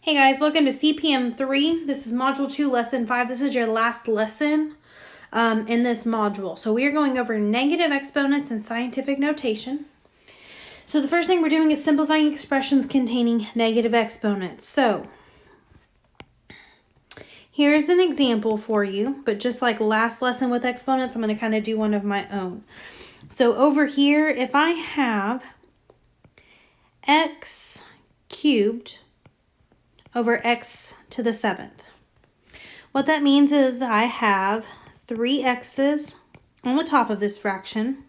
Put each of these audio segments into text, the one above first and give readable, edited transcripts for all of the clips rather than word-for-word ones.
Hey guys, welcome to CPM 3. This is Module 2, Lesson 5. This is your last lesson in this module. So we are going over negative exponents and scientific notation. So the first thing we're doing is simplifying expressions containing negative exponents. So here's an example for you, but just like last lesson with exponents, I'm going to kind of do one of my own. So over here, if I have x cubed over x to the 7th. What that means is I have 3 x's on the top of this fraction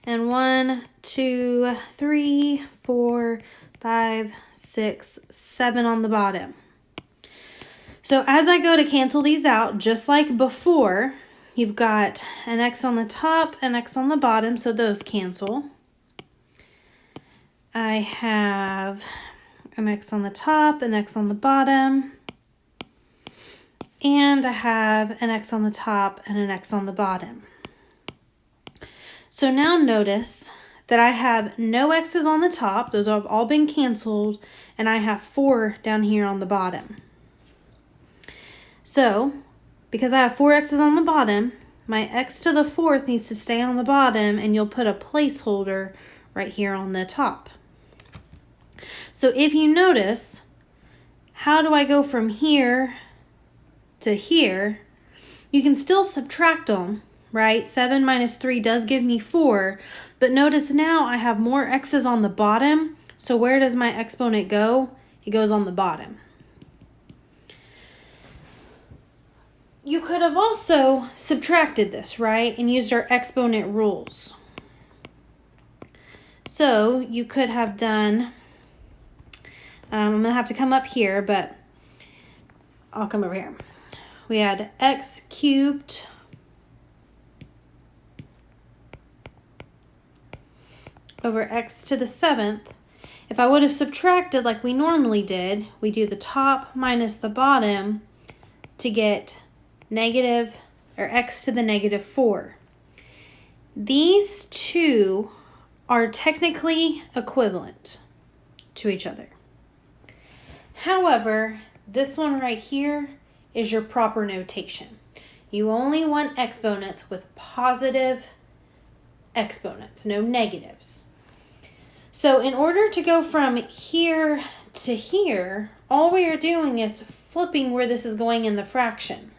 and 1, 2, 3, 4, 5, 6, 7 on the bottom. So as I go to cancel these out, just like before, you've got an x on the top, an x on the bottom, so those cancel. I have an x on the top, an x on the bottom, and I have an x on the top and an x on the bottom. So now notice that I have no x's on the top, those have all been canceled, and I have 4 down here on the bottom. So, because I have 4 x's on the bottom, my x to the 4th needs to stay on the bottom, and you'll put a placeholder right here on the top. So if you notice, how do I go from here to here? You can still subtract them, right? 7 minus 3 does give me 4, but notice now I have more x's on the bottom, so where does my exponent go? It goes on the bottom. You could have also subtracted this, right? And used our exponent rules. So you could have done... I'm going to have to come up here, but I'll come over here. We had x cubed over x to the 7th. If I would have subtracted like we normally did, we do the top minus the bottom to get negative, or x to the negative 4. These two are technically equivalent to each other. However, this one right here is your proper notation. You only want exponents with positive exponents, no negatives. So in order to go from here to here, all we are doing is flipping where this is going in the fraction.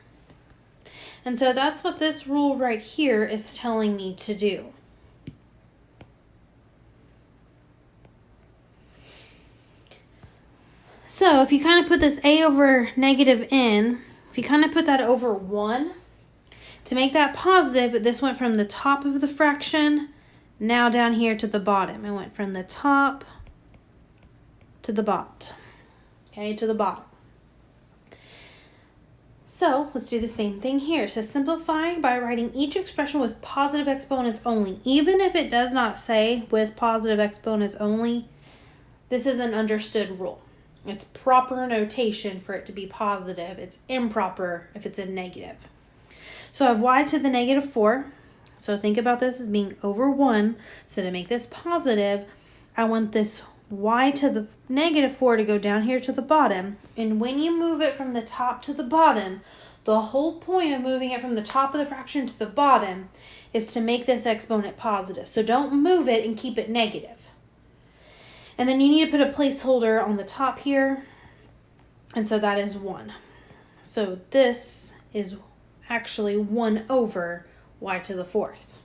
And so that's what this rule right here is telling me to do. So if you kind of put this a over negative n, if you kind of put that over 1, to make that positive, this went from the top of the fraction, now down here to the bottom. It went from the top to the bottom, okay, to the bottom. So let's do the same thing here. So simplify by writing each expression with positive exponents only. Even if it does not say with positive exponents only, this is an understood rule. It's proper notation for it to be positive. It's improper if it's a negative. So I have y to the negative 4. So think about this as being over 1. So to make this positive, I want this y to the negative 4 to go down here to the bottom. And when you move it from the top to the bottom, the whole point of moving it from the top of the fraction to the bottom is to make this exponent positive. So don't move it and keep it negative. And then you need to put a placeholder on the top here. And so that is 1. So this is actually 1 over y to the 4th.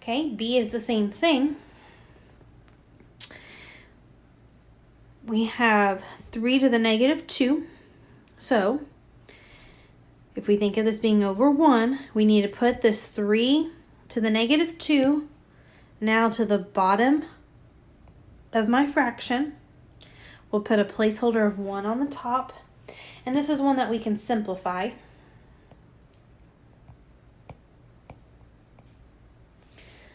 Okay, b is the same thing. We have 3 to the negative 2. So if we think of this being over 1, we need to put this 3 to the negative 2 now to the bottom of my fraction. We'll put a placeholder of 1 on the top, and this is one that we can simplify.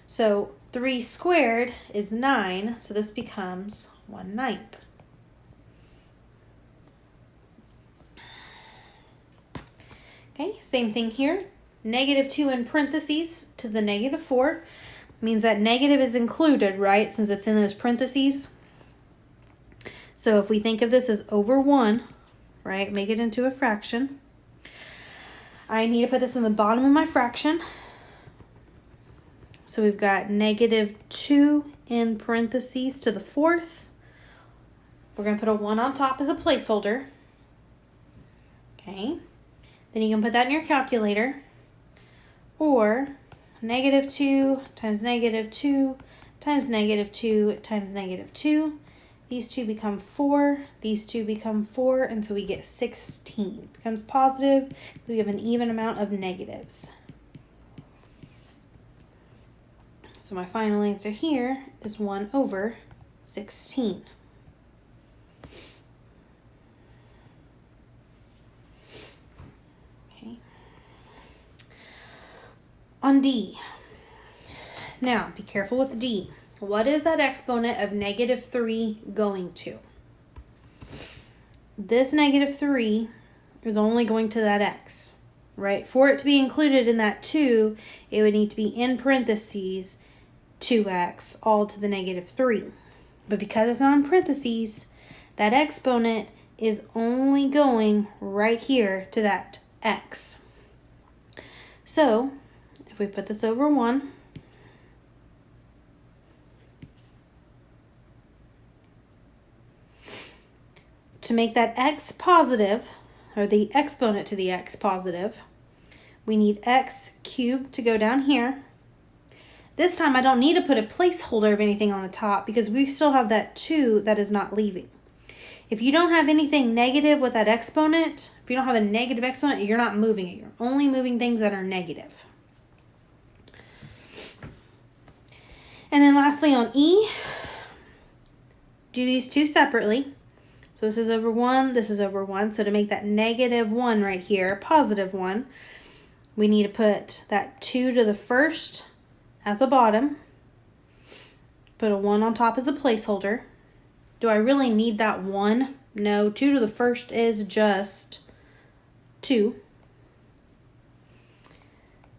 So 3 squared is 9, so this becomes 1/9. Okay, same thing here. Negative 2 in parentheses to the negative 4 means that negative is included, right, since it's in those parentheses. So if we think of this as over 1, right, make it into a fraction. I need to put this in the bottom of my fraction. So we've got -2 in parentheses to the 4th. We're going to put a 1 on top as a placeholder. Okay. Then you can put that in your calculator. Or -2 times -2 times -2 times -2. These two become 4. These two become 4 until we get 16. It becomes positive. We have an even amount of negatives. So my final answer here is 1 over 16. Okay. On D. Now, be careful with D. What is that exponent of -3 going to? This -3 is only going to that x, right? For it to be included in that 2, it would need to be in parentheses 2x all to the -3. But because it's not in parentheses, that exponent is only going right here to that x. So, if we put this over 1, to make that x positive, or the exponent to the x positive, we need x cubed to go down here. This time I don't need to put a placeholder of anything on the top because we still have that 2 that is not leaving. If you don't have anything negative with that exponent, if you don't have a negative exponent, you're not moving it. You're only moving things that are negative. And then lastly on E, do these two separately. So this is over 1, this is over 1. So to make that -1 right here, positive 1, we need to put that 2 to the first at the bottom. Put a 1 on top as a placeholder. Do I really need that 1? No, 2 to the first is just 2.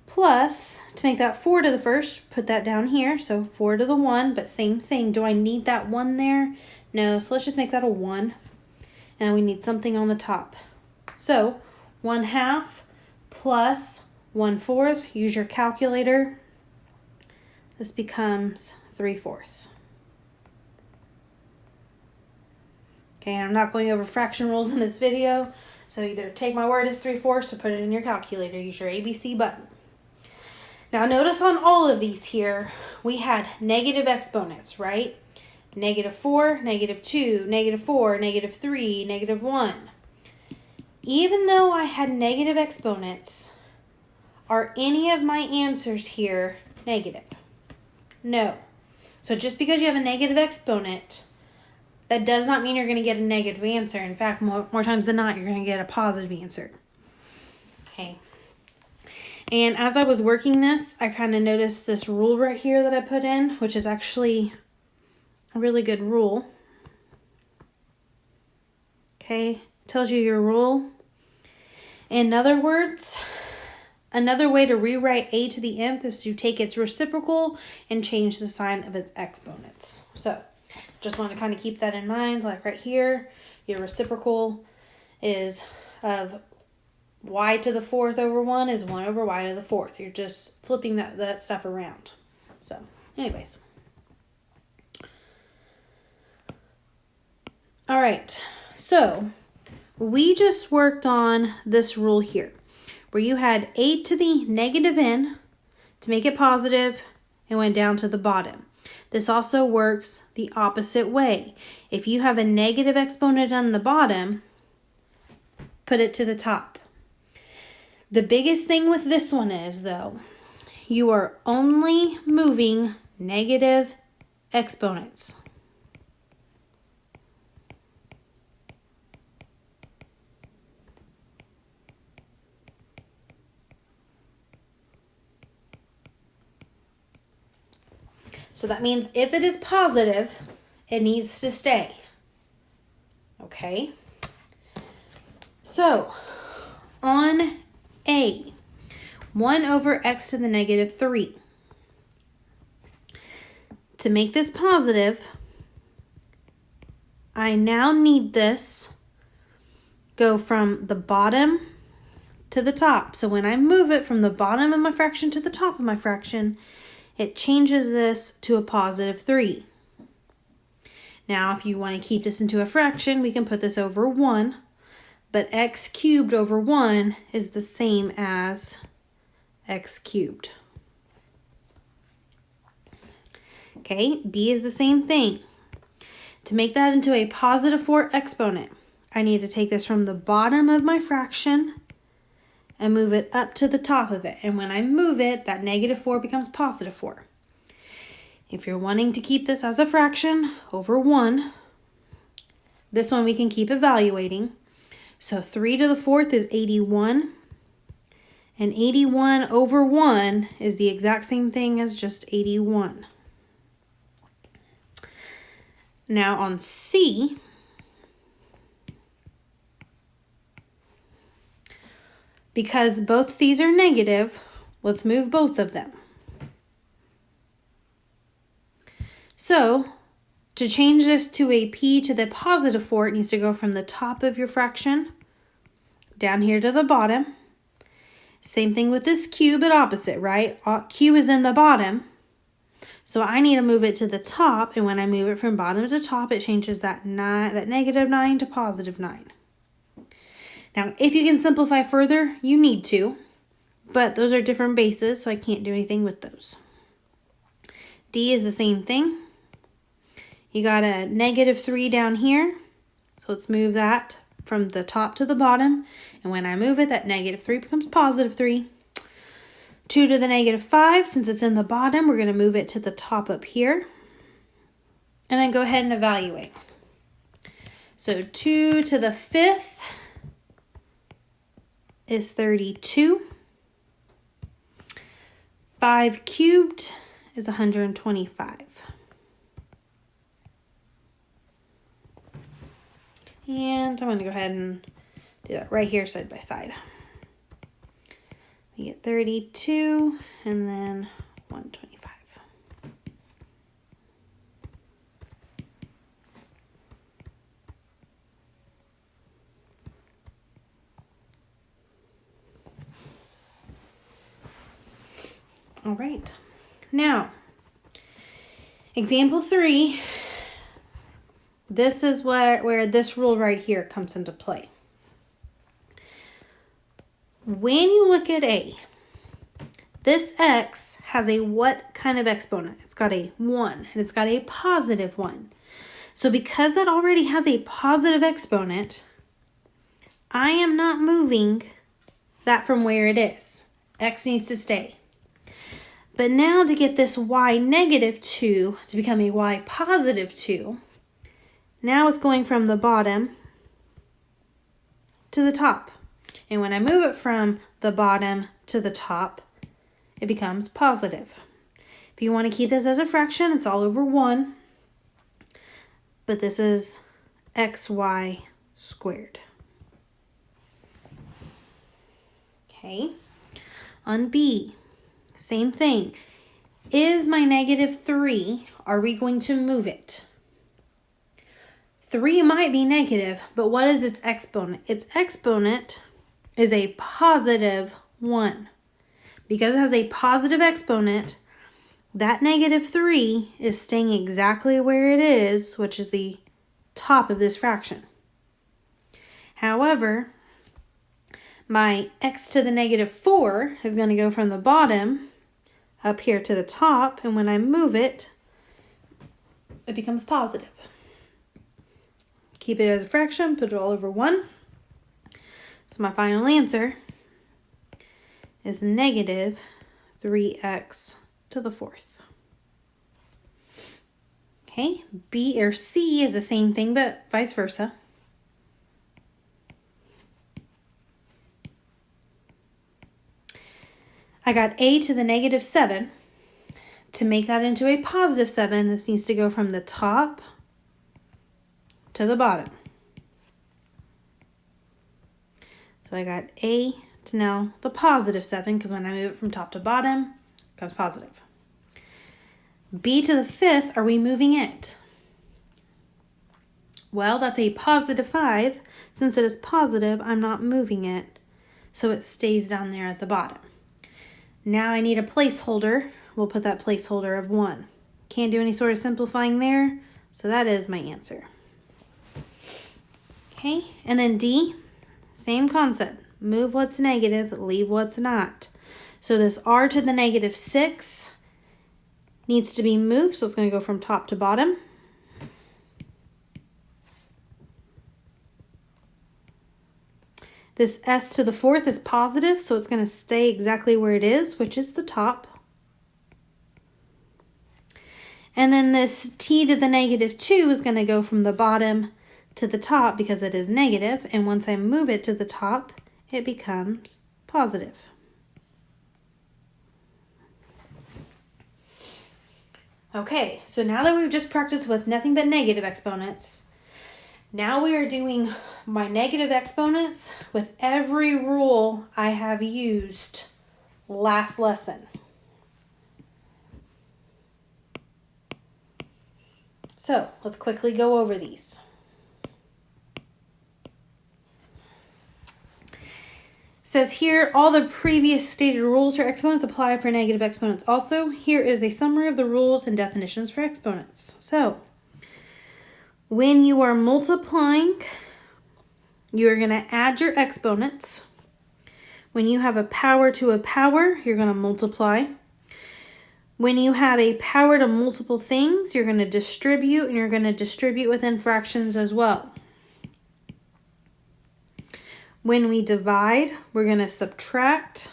Plus, to make that 4 to the first, put that down here. So 4 to the 1, but same thing. Do I need that 1 there? No, so let's just make that a 1. And we need something on the top. So 1/2 plus 1/4. Use your calculator. This becomes 3/4. Okay, I'm not going over fraction rules in this video, so either take my word as 3/4 or put it in your calculator. Use your ABC button. Now notice on all of these here, we had negative exponents, right? -4, -2, -4, -3, -1. Even though I had negative exponents, are any of my answers here negative? No. So just because you have a negative exponent, that does not mean you're going to get a negative answer. In fact, more times than not, you're going to get a positive answer. Okay. And as I was working this, I kind of noticed this rule right here that I put in, which is actually a really good rule. Okay. Tells you your rule. In other words, another way to rewrite a to the nth is to take its reciprocal and change the sign of its exponents. So just want to kind of keep that in mind. Like right here, your reciprocal is of y to the 4th over 1 is 1 over y to the 4th. You're just flipping that stuff around. So anyways. All right. So we just worked on this rule here, where you had a to the -n to make it positive and went down to the bottom. This also works the opposite way. If you have a negative exponent on the bottom, put it to the top. The biggest thing with this one is, though, you are only moving negative exponents. So that means if it is positive, it needs to stay. Okay? So, on A, 1 over x to the -3. To make this positive, I now need this go from the bottom to the top. So when I move it from the bottom of my fraction to the top of my fraction, it changes this to a positive 3. Now, if you want to keep this into a fraction, we can put this over 1, but x cubed over 1 is the same as x cubed. Okay, b is the same thing. To make that into a positive 4 exponent, I need to take this from the bottom of my fraction and move it up to the top of it. And when I move it, that negative 4 becomes positive 4. If you're wanting to keep this as a fraction over 1, this one we can keep evaluating. So 3 to the 4th is 81. And 81 over 1 is the exact same thing as just 81. Now on C, because both these are negative, let's move both of them. So to change this to a p to the positive 4, it needs to go from the top of your fraction down here to the bottom. Same thing with this q, but opposite, right? Q is in the bottom. So I need to move it to the top, and when I move it from bottom to top, it changes that negative 9 to positive 9. Now, if you can simplify further, you need to, but those are different bases, so I can't do anything with those. D is the same thing. You got a negative 3 down here, so let's move that from the top to the bottom, and when I move it, that negative 3 becomes positive 3. 2 to the negative 5, since it's in the bottom, we're going to move it to the top up here, and then go ahead and evaluate. So 2 to the 5th is 32. 5 cubed is 125. And I'm going to go ahead and do that right here side by side. We get 32 and then 125. All right. Now, example 3. This is where this rule right here comes into play. When you look at A, this x has a what kind of exponent? It's got a 1, and it's got a positive 1. So because that already has a positive exponent, I am not moving that from where it is. X needs to stay. But now to get this y negative 2 to become a y positive 2, now it's going from the bottom to the top. And when I move it from the bottom to the top, it becomes positive. If you want to keep this as a fraction, it's all over 1. But this is xy squared. Okay. On B, same thing. Is my negative 3, are we going to move it? 3 might be negative, but what is its exponent? Its exponent is a positive 1. Because it has a positive exponent, that negative 3 is staying exactly where it is, which is the top of this fraction. However, my x to the negative 4 is going to go from the bottom up here to the top, and when I move it, it becomes positive. Keep it as a fraction, put it all over 1. So my final answer is negative 3x to the 4th. Okay, B or C is the same thing, but vice versa. I got a to the negative 7. To make that into a positive 7, this needs to go from the top to the bottom. So I got a to now the positive 7, because when I move it from top to bottom, it becomes positive. B to the 5th, are we moving it? Well, that's a positive 5. Since it is positive, I'm not moving it, so it stays down there at the bottom. Now I need a placeholder. We'll put that placeholder of 1. Can't do any sort of simplifying there, so that is my answer. Okay, and then D, same concept. Move what's negative, leave what's not. So this r to the negative 6 needs to be moved, so it's going to go from top to bottom. This s to the 4th is positive, so it's going to stay exactly where it is, which is the top. And then this t to the negative 2 is going to go from the bottom to the top because it is negative, and once I move it to the top, it becomes positive. Okay, so now that we've just practiced with nothing but negative exponents, now we are doing my negative exponents with every rule I have used last lesson. So let's quickly go over these. It says here, all the previous stated rules for exponents apply for negative exponents also. Here is a summary of the rules and definitions for exponents. So when you are multiplying, you're going to add your exponents. When you have a power to a power, you're going to multiply. When you have a power to multiple things, you're going to distribute, and you're going to distribute within fractions as well. When we divide, we're going to subtract.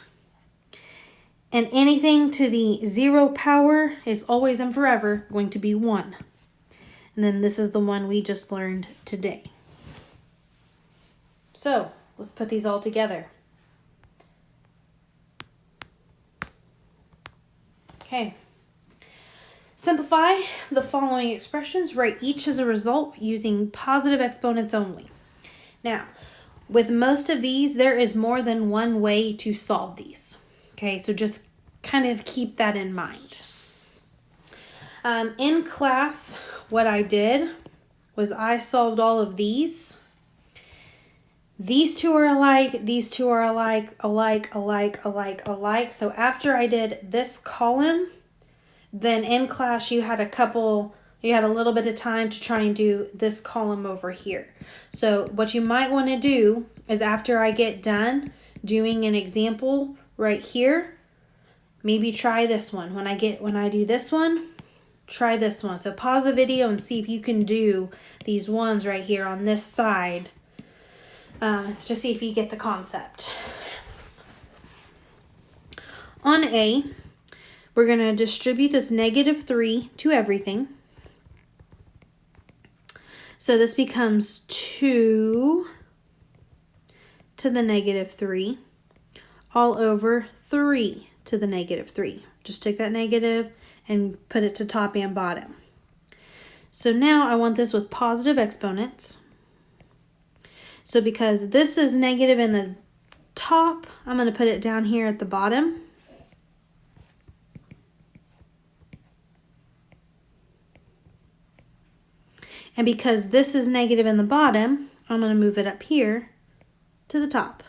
And anything to the 0 power is always and forever going to be 1. And then this is the one we just learned today. So let's put these all together. Okay. Simplify the following expressions. Write each as a result using positive exponents only. Now, with most of these, there is more than one way to solve these. Okay, so just kind of keep that in mind. In class, what I did was I solved all of these. These two are alike, these two are alike, alike, alike, alike, alike. So after I did this column, then in class you had a little bit of time to try and do this column over here. So what you might want to do is after I get done doing an example right here, maybe try this one. When I do this one, try this one. So pause the video and see if you can do these ones right here on this side. Let's just see if you get the concept. On A, we're going to distribute this negative 3 to everything. So this becomes 2 to the negative 3 all over 3 to the negative 3. Just take that negative and put it to top and bottom. So now I want this with positive exponents. So because this is negative in the top, I'm going to put it down here at the bottom. And because this is negative in the bottom, I'm going to move it up here to the top.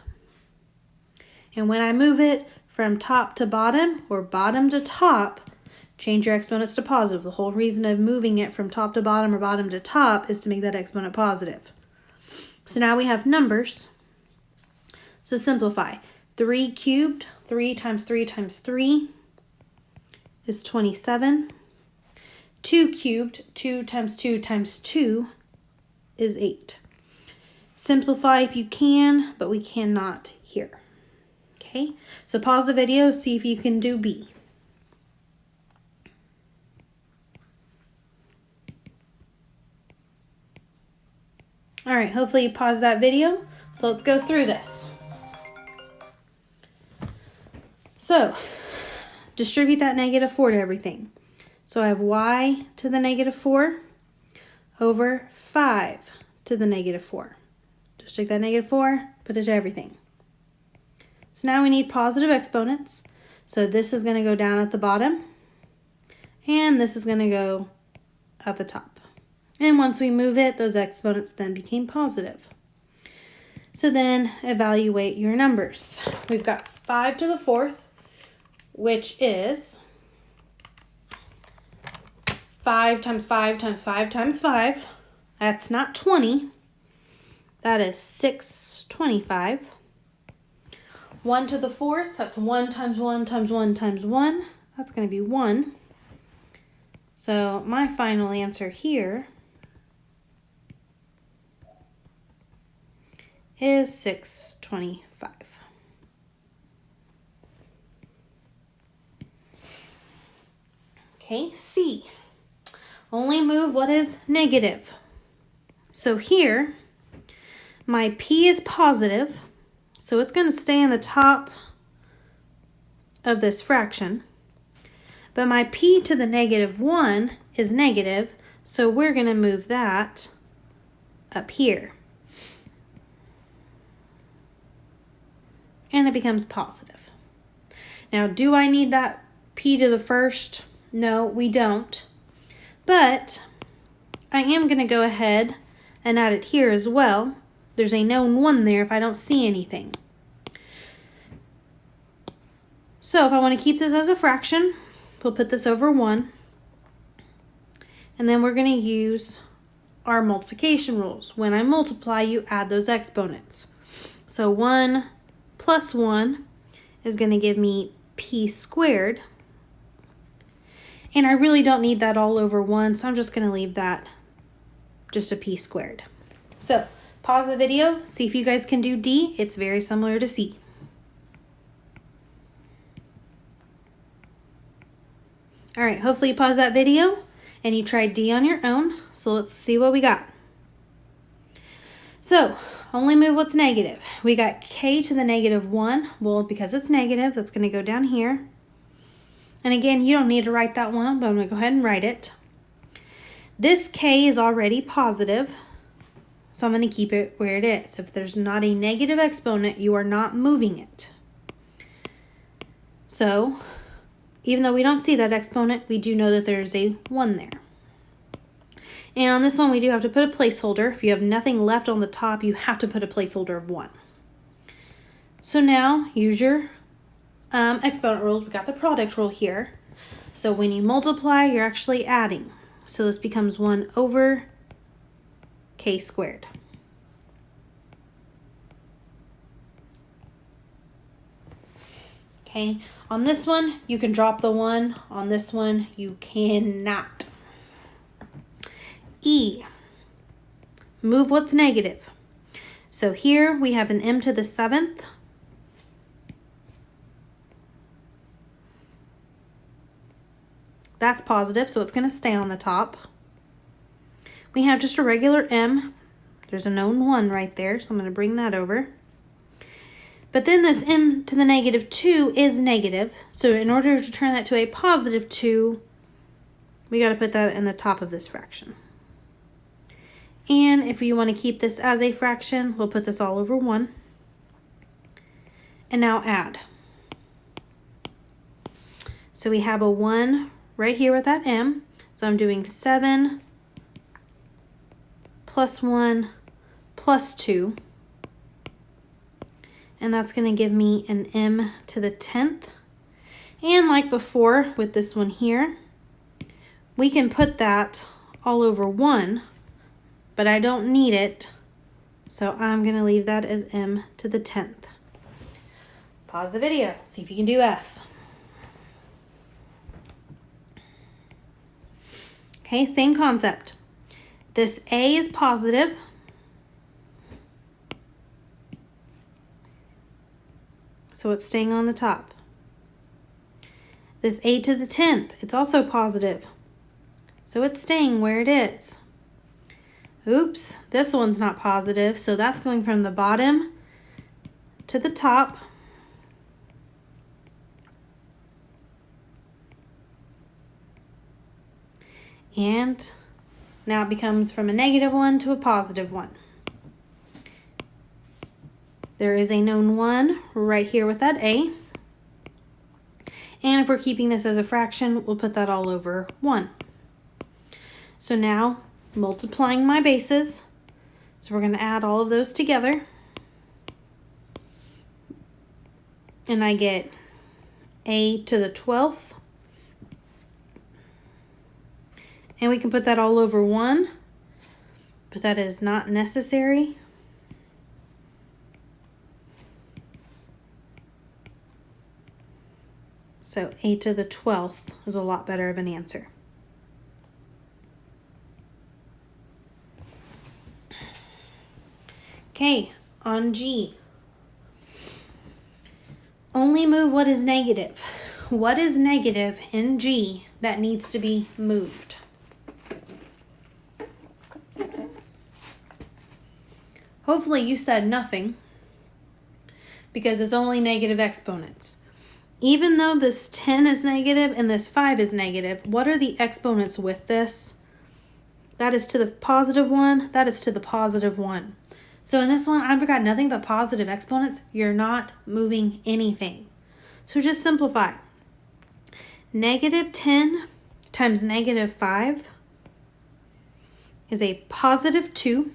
And when I move it from top to bottom or bottom to top, change your exponents to positive. The whole reason of moving it from top to bottom or bottom to top is to make that exponent positive. So now we have numbers. So simplify. 3 cubed, 3 times 3 times 3 is 27. 2 cubed, 2 times 2 times 2 is 8. Simplify if you can, but we cannot here. Okay, so pause the video, see if you can do B. All right, hopefully you paused that video. So let's go through this. So distribute that negative 4 to everything. So I have y to the negative 4 over 5 to the negative 4. Just take that negative 4, put it to everything. So now we need positive exponents. So this is going to go down at the bottom, and this is going to go at the top. And once we move it, those exponents then became positive. So then evaluate your numbers. We've got 5 to the 4th, which is 5 times 5 times 5 times 5. That's not 20. That is 625. 1 to the 4th, that's 1 times 1 times 1 times 1. That's going to be 1. So my final answer here is 625. Okay, C. Only move what is negative. So here, my P is positive, so it's going to stay in the top of this fraction. But my P to the -1 is negative, so we're going to move that up here. And it becomes positive. Now, do I need that P to the 1st? No, we don't. But I am going to go ahead and add it here as well. There's a known 1 there if I don't see anything. So if I want to keep this as a fraction, we'll put this over 1. And then we're going to use our multiplication rules. When I multiply, you add those exponents. So 1 plus 1 is going to give me P squared. And I really don't need that all over 1, so I'm just going to leave that just a P squared. So pause the video, see if you guys can do D. It's very similar to C. All right, hopefully you paused that video and you tried D on your own. So let's see what we got. So only move what's negative. We got K to the -1. Well, because it's negative, that's going to go down here. And again, you don't need to write that one, but I'm going to go ahead and write it. This K is already positive, so I'm going to keep it where it is. If there's not a negative exponent, you are not moving it. So even though we don't see that exponent, we do know that there's a 1 there. And on this one, we do have to put a placeholder. If you have nothing left on the top, you have to put a placeholder of 1. So now use your exponent rules. We got the product rule here. So when you multiply, you're actually adding. So this becomes 1 over K squared. Okay, on this one, you can drop the 1. On this one, you cannot. E, move what's negative. So here we have an M to the 7th. That's positive, so it's going to stay on the top. We have just a regular M. There's a known 1 right there, so I'm going to bring that over. But then this M to the -2 is negative, so in order to turn that to a +2, we got to put that in the top of this fraction. And if you want to keep this as a fraction, we'll put this all over 1. And now add. So we have a 1 right here with that M. So I'm doing 7 plus 1 plus 2. And that's going to give me an M to the 10th. And like before with this one here, we can put that all over 1, but I don't need it. So I'm going to leave that as M to the 10th. Pause the video, see if you can do F. Okay, same concept. This A is positive. So it's staying on the top. This A to the 10th, it's also positive. So it's staying where it is. Oops, this one's not positive, so that's going from the bottom to the top. And now it becomes from a -1 to a +1. There is a known 1 right here with that A. And if we're keeping this as a fraction, we'll put that all over 1. So now multiplying my bases. So we're going to add all of those together. And I get a to the 12th. And we can put that all over 1, but that is not necessary. So a to the 12th is a lot better of an answer. Okay, on G. Only move what is negative. What is negative in G that needs to be moved? Hopefully you said nothing, because it's only negative exponents. Even though this 10 is negative and this 5 is negative, what are the exponents with this? That is to the positive 1, that is to the positive 1. So in this one, I've got nothing but positive exponents. You're not moving anything. So just simplify. Negative 10 times negative 5 is a positive 2.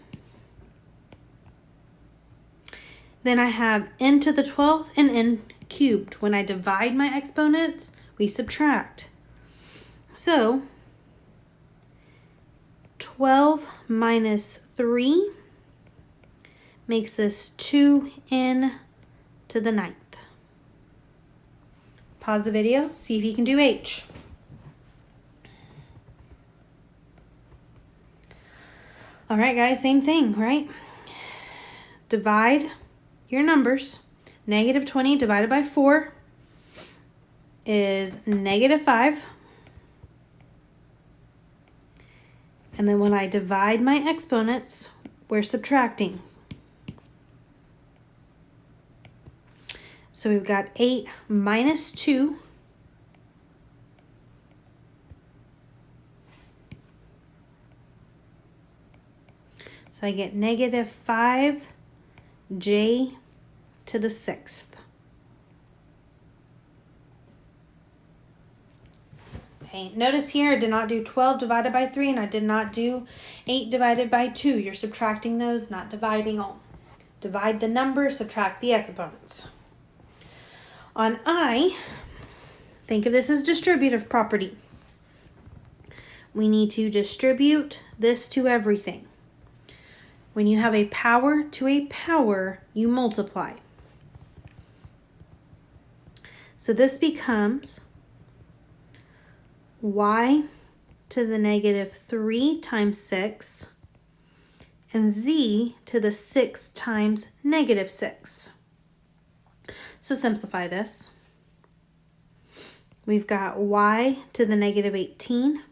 Then I have n to the 12th and n cubed. When I divide my exponents, we subtract. So 12 minus 3 makes this 2n to the 9th. Pause the video, see if you can do H. All right, guys, same thing, right? Divide your numbers. Negative 20 divided by 4 is negative 5. And then when I divide my exponents, we're subtracting. So we've got 8 minus 2. So I get negative 5j to the 6th. Okay, notice here I did not do 12 divided by 3 and I did not do 8 divided by 2. You're subtracting those, not dividing them. Divide the number, subtract the exponents. On I, think of this as distributive property. We need to distribute this to everything. When you have a power to a power, you multiply. So this becomes y to the negative 3 times 6 and z to the 6 times negative 6. So simplify this. We've got y to the negative 18,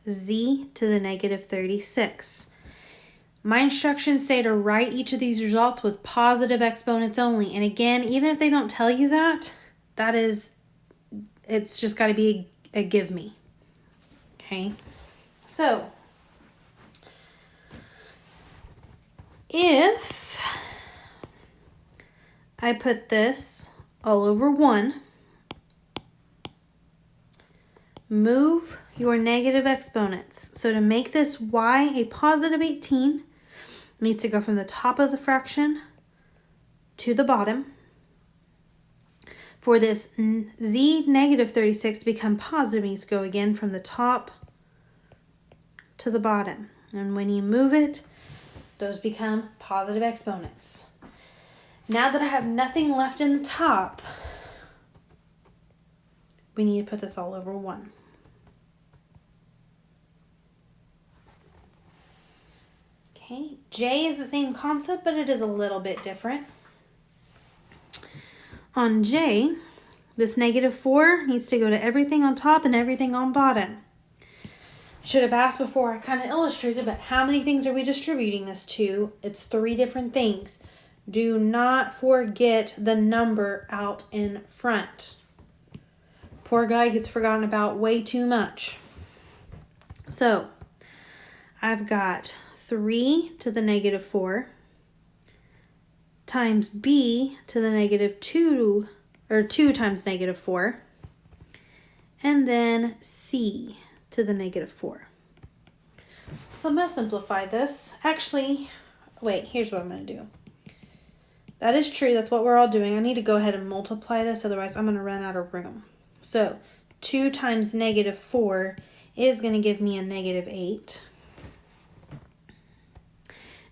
z to the negative 36. My instructions say to write each of these results with positive exponents only. And again, even if they don't tell you that, it's just got to be a give me. Okay, so if I put this all over 1, move your negative exponents. So to make this y a positive 18, it needs to go from the top of the fraction to the bottom. For this z negative 36 to become positive, it needs to go again from the top to the bottom. And when you move it, those become positive exponents. Now that I have nothing left in the top, we need to put this all over 1. Okay, J is the same concept, but it is a little bit different. On J, this negative 4 needs to go to everything on top and everything on bottom. I should have asked before I kind of illustrated, but how many things are we distributing this to? It's 3 different things. Do not forget the number out in front. Poor guy gets forgotten about way too much. So, I've got 3 to the negative 4 times b to the negative 2, or 2 times negative 4, and then c to the negative 4. So I'm going to simplify this. Actually, wait, here's what I'm going to do. That is true. That's what we're all doing. I need to go ahead and multiply this. Otherwise, I'm going to run out of room. So 2 times negative 4 is going to give me a negative 8.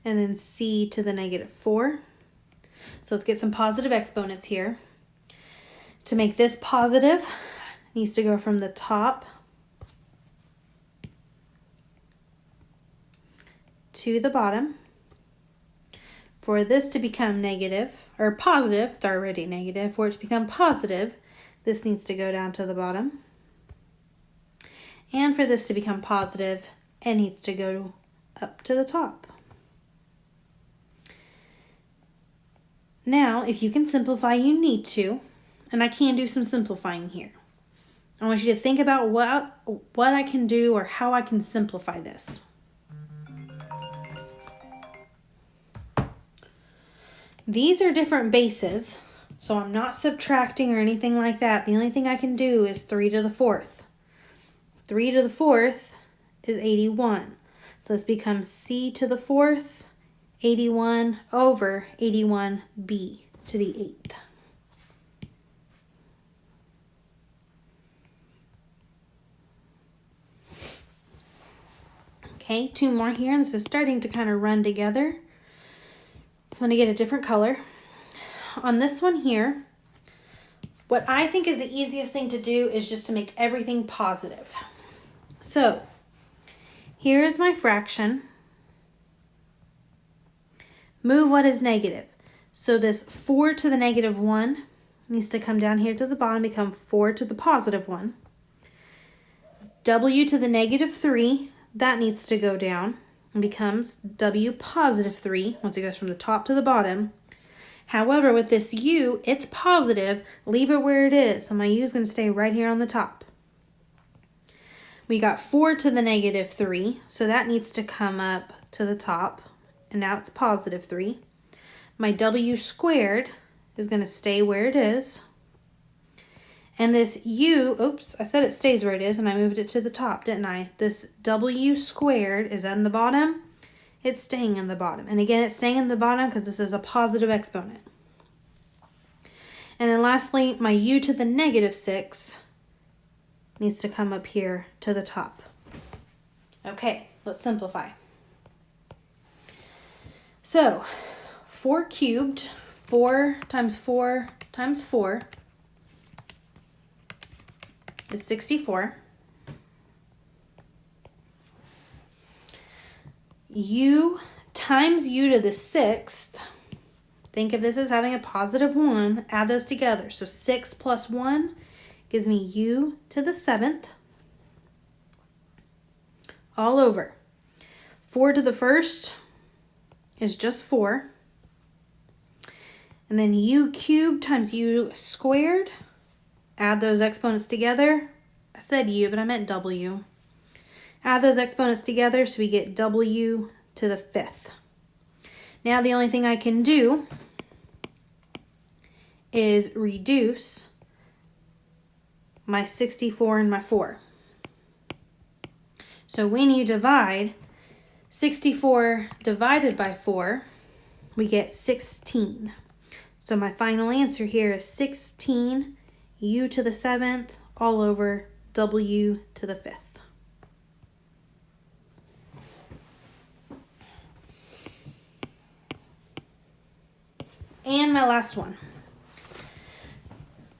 And then c to the negative 4. So let's get some positive exponents here. To make this positive, it needs to go from the top to the bottom. For this to become negative, or positive, it's already negative. For it to become positive, this needs to go down to the bottom. And for this to become positive, it needs to go up to the top. Now, if you can simplify, you need to, and I can do some simplifying here. I want you to think about what I can do or how I can simplify this. These are different bases, so I'm not subtracting or anything like that. The only thing I can do is 3 to the 4th. 3 to the 4th is 81. So this becomes c to the 4th, 81 over 81b to the 8th. Okay, 2 more here, and this is starting to kind of run together. So I'm going to get a different color. On this one here, what I think is the easiest thing to do is just to make everything positive. So here is my fraction. Move what is negative. So this 4 to the negative 1 needs to come down here to the bottom, become 4 to the positive 1. W to the negative 3, that needs to go down and becomes W positive 3 once it goes from the top to the bottom. However, with this U, it's positive. Leave it where it is. So my U is going to stay right here on the top. We got 4 to the negative 3, so that needs to come up to the top. And now it's positive 3. My W squared is going to stay where it is. And this U, oops, I said it stays where it is, and I moved it to the top, didn't I? This W squared is in the bottom. It's staying in the bottom. And again, it's staying in the bottom because this is a positive exponent. And then lastly, my U to the negative 6 needs to come up here to the top. Okay, let's simplify. So 4 cubed, 4 times 4 times 4 is 64. U times U to the 6th, think of this as having a positive 1, add those together. So 6 plus 1 gives me U to the 7th, all over. 4 to the 1st is just 4. And then U cubed times U squared, add those exponents together. I said U, but I meant W. Add those exponents together so we get W to the 5th. Now the only thing I can do is reduce my 64 and my 4. So when you divide 64 divided by 4, we get 16. So my final answer here is 16 U to the 7th all over W to the 5th. And my last one.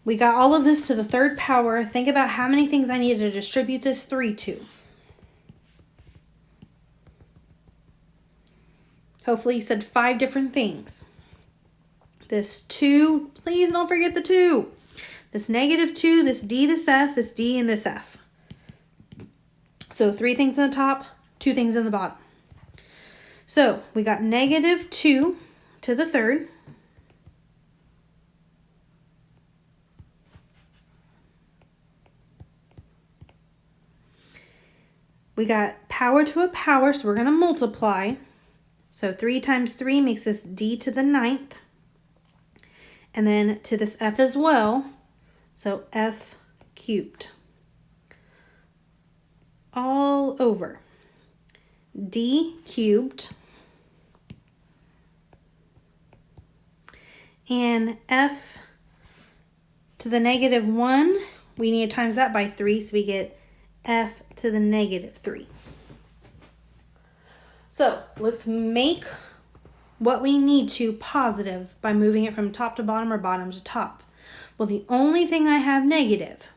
We got all of this to the 3rd power. Think about how many things I needed to distribute this 3 to. Hopefully you said 5 different things. This 2, please don't forget the 2. This negative 2, this D, this F, this D, and this F. So 3 things in the top, 2 things in the bottom. So we got negative 2 to the 3rd. We got power to a power, so we're going to multiply. So 3 times 3 makes us D to the 9th. And then to this F as well. So F cubed. All over. d cubed, and f to the negative 1, we need to times that by 3, so we get f to the negative 3. So let's make what we need to positive by moving it from top to bottom or bottom to top. Well, the only thing I have negative,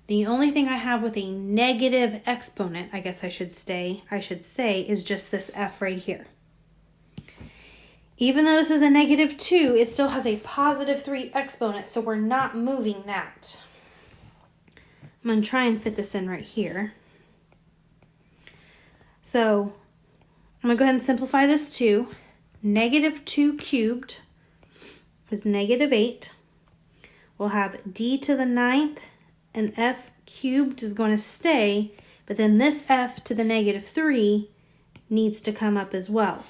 the only thing I have with a negative exponent, I guess I should say, is just this f right here. Even though this is a negative 2, it still has a positive 3 exponent, so we're not moving that. I'm going to try and fit this in right here. So I'm going to go ahead and simplify this too. Negative 2 cubed is negative 8. We'll have d to the 9th, and f cubed is going to stay, but then this f to the negative 3 needs to come up as well.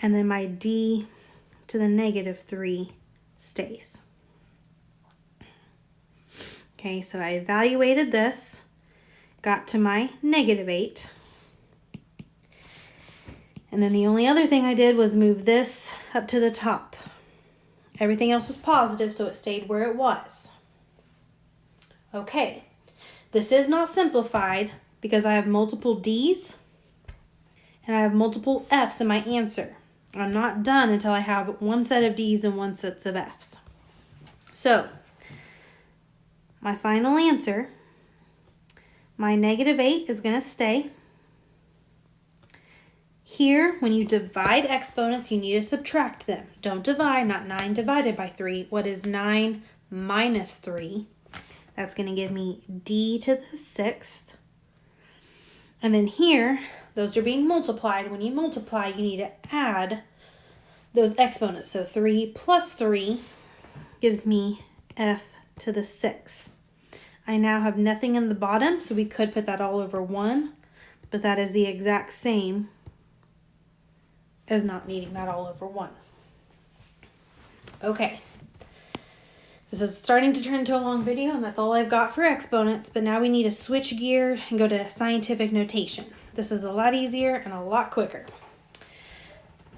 And then my d to the negative 3 stays. Okay, so I evaluated this, got to my negative 8. And then the only other thing I did was move this up to the top. Everything else was positive, so it stayed where it was. Okay, this is not simplified because I have multiple d's and I have multiple f's in my answer. I'm not done until I have one set of d's and one set of f's. So, my final answer, my negative 8 is going to stay. Here, when you divide exponents, you need to subtract them. Don't divide, not 9 divided by 3. What is 9 minus 3? That's going to give me d to the 6th. And then here, those are being multiplied. When you multiply, you need to add those exponents. So 3 plus 3 gives me f to the 6th. I now have nothing in the bottom, so we could put that all over 1, but that is the exact same as not needing that all over 1. Okay. This is starting to turn into a long video, and that's all I've got for exponents, but now we need to switch gear and go to scientific notation. This is a lot easier and a lot quicker.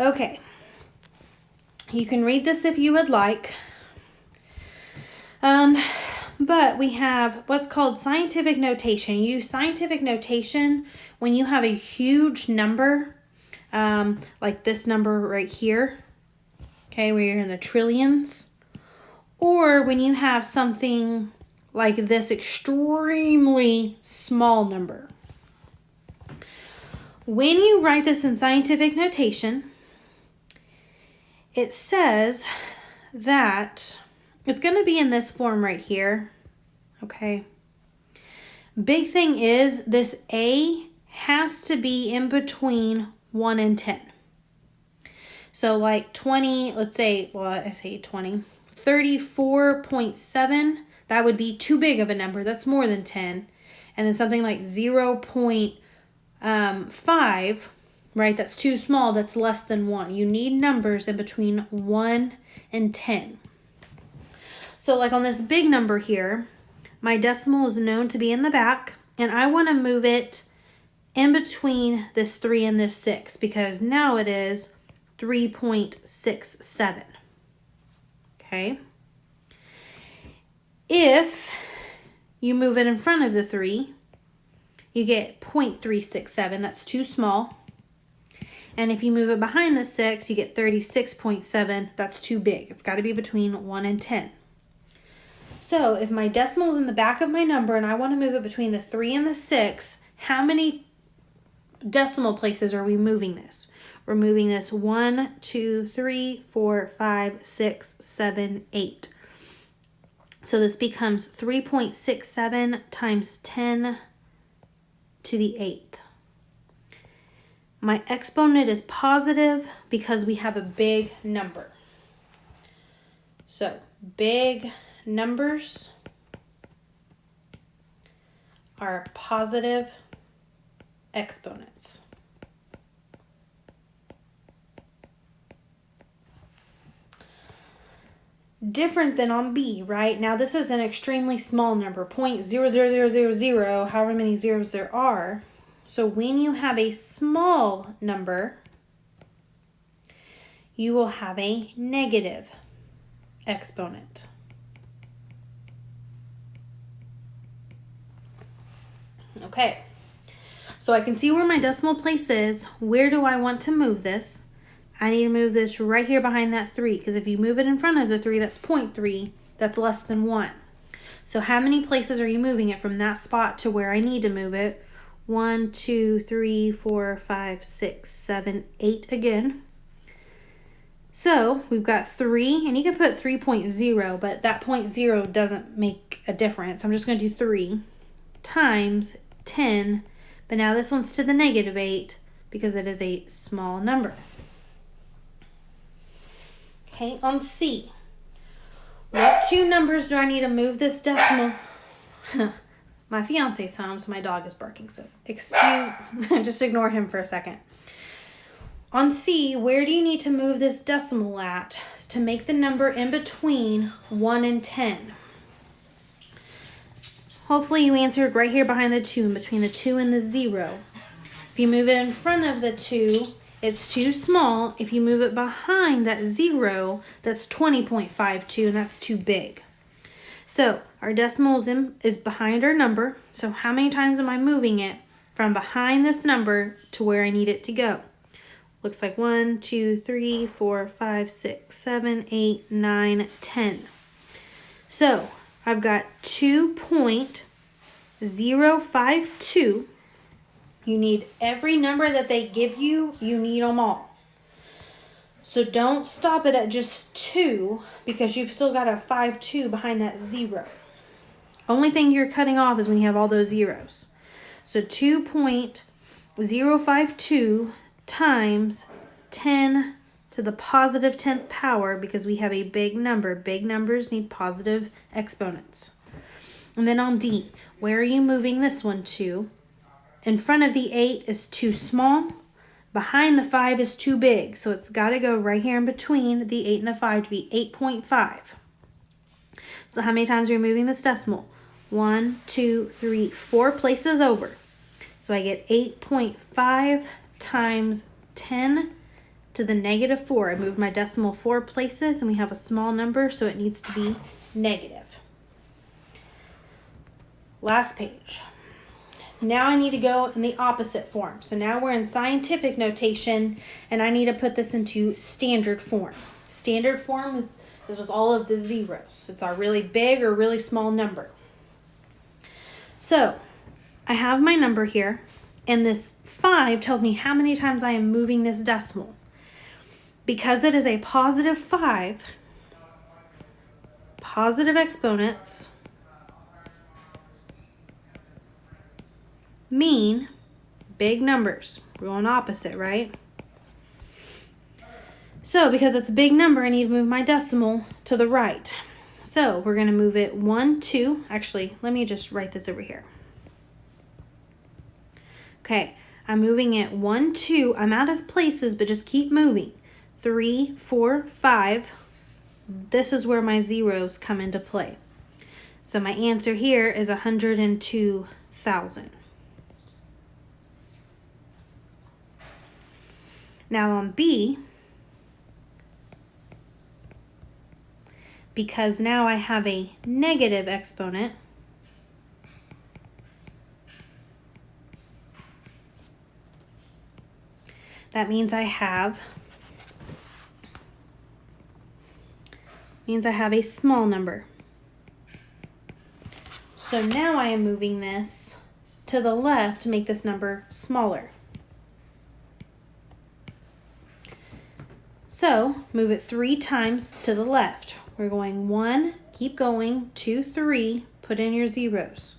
Okay. You can read this if you would like. But we have what's called scientific notation. You use scientific notation when you have a huge number, like this number right here, okay, where you're in the trillions, or when you have something like this extremely small number. When you write this in scientific notation, it says that it's going to be in this form right here, okay? Big thing is this A has to be in between 1 and 10. So like 20, let's say, well, I say 20, 34.7, that would be too big of a number. That's more than 10. And then something like 0.5, right? That's too small. That's less than 1. You need numbers in between 1 and 10. So like on this big number here, my decimal is known to be in the back, and I want to move it in between this 3 and this 6 because now it is 3.67. Okay. If you move it in front of the 3, you get 0.367. That's too small. And if you move it behind the 6, you get 36.7. That's too big. It's got to be between 1 and 10. So if my decimal is in the back of my number and I want to move it between the 3 and the 6, how many decimal places are we moving this? We're moving this 1, 2, 3, 4, 5, 6, 7, 8. So this becomes 3.67 times 10 to the 8th. My exponent is positive because we have a big number. So big numbers are positive exponents. different than on B, right? Now this is an extremely small number, 0.00000, however many zeros there are. So when you have a small number, you will have a negative exponent. Okay, so I can see where my decimal place is. Where do I want to move this? I need to move this right here behind that 3, because if you move it in front of the 3, that's 0.3, that's less than 1. So how many places are you moving it from that spot to where I need to move it? 1, 2, 3, 4, 5, 6, 7, 8 again. So we've got 3, and you can put 3.0, but that 0.0 doesn't make a difference. I'm just going to do 3 times 10, but now this one's to the negative 8 because it is a small number. Okay, on C, what two numbers do I need to move this decimal? My fiance's home, so my dog is barking, so just ignore him for a second. On C, where do you need to move this decimal at to make the number in between 1 and 10? Hopefully you answered right here behind the 2, in between the 2 and the 0. If you move it in front of the 2, it's too small. If you move it behind that 0, that's 20.52, and that's too big. So our decimal is behind our number. So how many times am I moving it from behind this number to where I need it to go? Looks like 1, 2, 3, 4, 5, 6, 7, 8, 9, 10. So I've got 2.052. You need every number that they give you, you need them all. So don't stop it at just 2 because you've still got a 5.2 behind that 0. Only thing you're cutting off is when you have all those zeros. So 2.052 times 10 to the positive 10th power, because we have a big number. Big numbers need positive exponents. And then on D, where are you moving this one to? In front of the 8 is too small. Behind the 5 is too big. So it's got to go right here in between the 8 and the 5 to be 8.5. So how many times are we moving this decimal? 1, 2, 3, 4 places over. So I get 8.5 times 10 to the negative 4. I moved my decimal 4 places and we have a small number, so it needs to be negative. Last page. Now I need to go in the opposite form. So now we're in scientific notation and I need to put this into standard form. Standard form is with all of the zeros. It's our really big or really small number. So I have my number here, and this 5 tells me how many times I am moving this decimal. Because it is a positive 5, positive exponents mean big numbers. We're going opposite, right? So because it's a big number, I need to move my decimal to the right. So we're going to move it 1, 2. Actually, let me just write this over here. Okay, I'm moving it 1, 2. I'm out of places, but just keep moving. 3, 4, 5. This is where my zeros come into play. So my answer here is 102,000. Now on B, because now I have a negative exponent, that means I have a small number. So now I am moving this to the left to make this number smaller. So move it 3 times to the left. We're going 1, keep going, 2, 3, put in your zeros.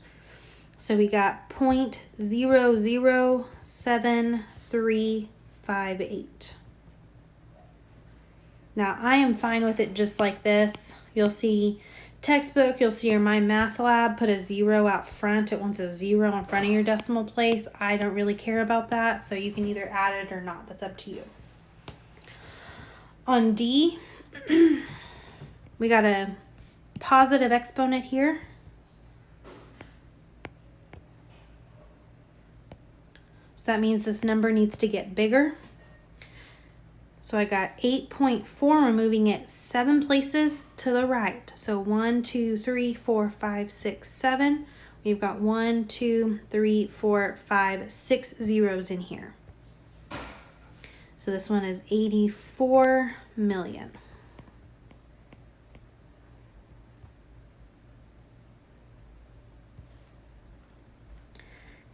So we got 0.007358. Now I am fine with it just like this. You'll see textbook, you'll see your My Math Lab put a 0 out front. It wants a 0 in front of your decimal place. I don't really care about that, so you can either add it or not. That's up to you. On D, we got a positive exponent here. So that means this number needs to get bigger. So I got 8.4, we're moving it 7 places to the right. So 1, 2, 3, 4, 5, 6, 7. We've got 1, 2, 3, 4, 5, 6 zeros in here. So this one is 84 million.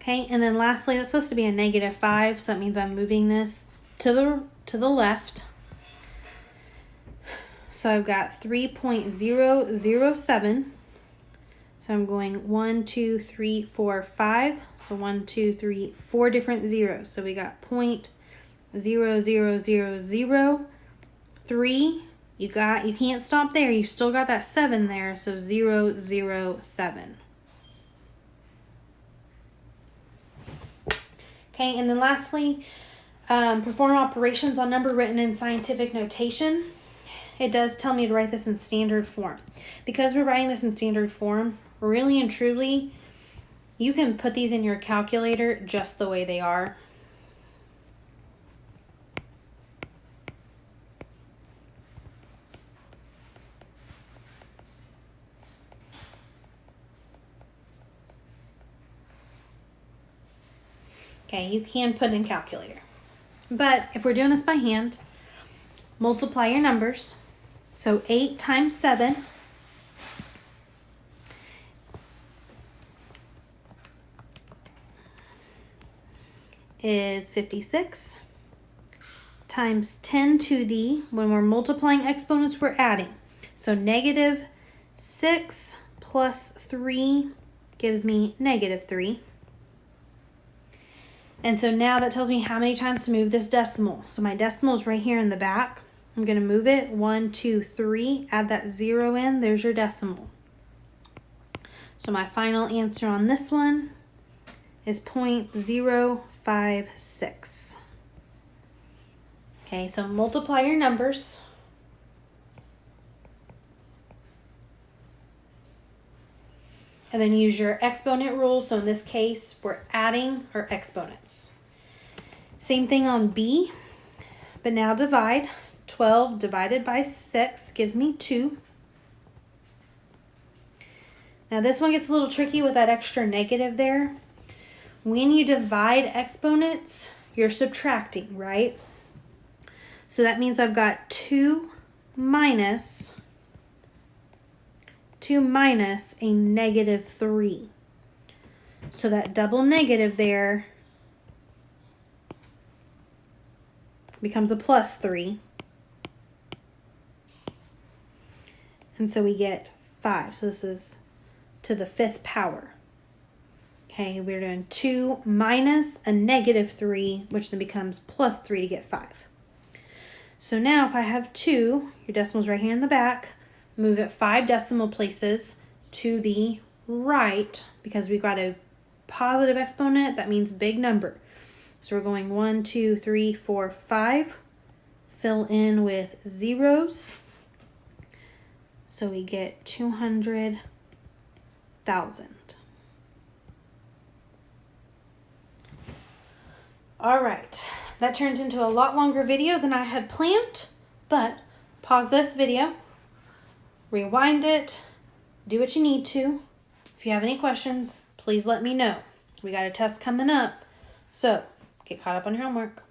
Okay, and then lastly, that's supposed to be a -5, so that means I'm moving this to the left. So I've got 3.007. So I'm going 1, 2, 3, 4, 5. So 1, 2, 3, 4 different zeros. So we got 0.00003. You can't stop there. You still got that 7 there. So 007. Okay, and then lastly, perform operations on number written in scientific notation. It does tell me to write this in standard form. Because we're writing this in standard form, really and truly, you can put these in your calculator just the way they are. Okay, you can put in calculator. But if we're doing this by hand, multiply your numbers. So 8 times 7 is 56 times 10 to the, when we're multiplying exponents, we're adding. So -6 plus 3 gives me -3. And so now that tells me how many times to move this decimal. So my decimal is right here in the back. I'm going to move it 1, 2, 3, add that 0 in, there's your decimal. So my final answer on this one is 0.056. Okay, so multiply your numbers. And then use your exponent rule. So in this case, we're adding our exponents. Same thing on B, but now divide. 12 divided by 6 gives me 2. Now this one gets a little tricky with that extra negative there. When you divide exponents, you're subtracting, right? So that means I've got 2 minus a -3. So that double negative there becomes a +3. And so we get 5. So this is to the 5th power. Okay, we're doing 2 minus a -3, which then becomes +3 to get 5. So now if I have 2, your decimal's right here in the back, move it 5 decimal places to the right, because we've got a positive exponent, that means big number. So we're going 1, 2, 3, 4, 5. Fill in with zeros. So we get 200,000. All right, that turned into a lot longer video than I had planned, but pause this video, rewind it, do what you need to. If you have any questions, please let me know. We got a test coming up, so get caught up on your homework.